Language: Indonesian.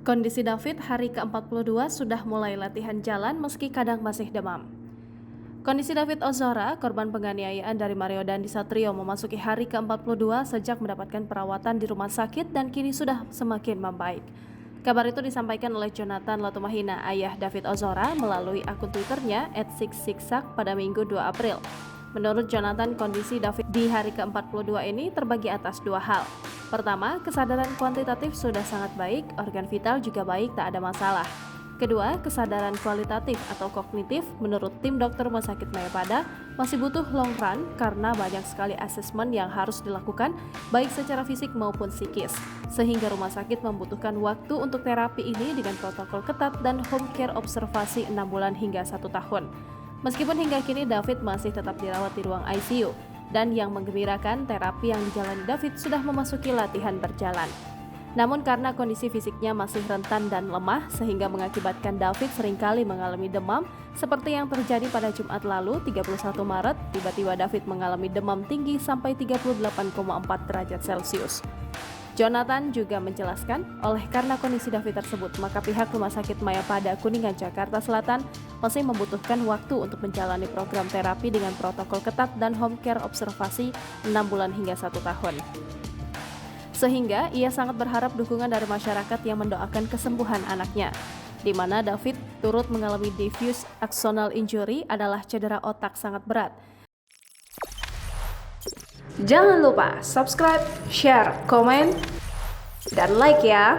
Kondisi David hari ke-42 sudah mulai latihan jalan meski kadang masih demam. Kondisi David Ozora, korban penganiayaan dari Mario Dandisatrio, memasuki hari ke-42 sejak mendapatkan perawatan di rumah sakit dan kini sudah semakin membaik. Kabar itu disampaikan oleh Jonathan Latumahina, ayah David Ozora, melalui akun Twitternya @666 pada Minggu 2 April. Menurut Jonathan, kondisi David di hari ke-42 ini terbagi atas dua hal. Pertama, kesadaran kuantitatif sudah sangat baik, organ vital juga baik, tak ada masalah. Kedua, kesadaran kualitatif atau kognitif menurut tim dokter Rumah Sakit Mayapada masih butuh long run karena banyak sekali asesmen yang harus dilakukan baik secara fisik maupun psikis. Sehingga rumah sakit membutuhkan waktu untuk terapi ini dengan protokol ketat dan home care observasi 6 bulan hingga 1 tahun. Meskipun hingga kini David masih tetap dirawat di ruang ICU, dan yang menggembirakan terapi yang dijalani David sudah memasuki latihan berjalan. Namun karena kondisi fisiknya masih rentan dan lemah sehingga mengakibatkan David seringkali mengalami demam seperti yang terjadi pada Jumat lalu 31 Maret, tiba-tiba David mengalami demam tinggi sampai 38,4 derajat Celcius. Jonathan juga menjelaskan, oleh karena kondisi David tersebut, maka pihak Rumah Sakit Mayapada Kuningan, Jakarta Selatan masih membutuhkan waktu untuk menjalani program terapi dengan protokol ketat dan home care observasi 6 bulan hingga 1 tahun. Sehingga ia sangat berharap dukungan dari masyarakat yang mendoakan kesembuhan anaknya, di mana David turut mengalami diffuse axonal injury adalah cedera otak sangat berat. Jangan lupa subscribe, share, komen, dan like ya!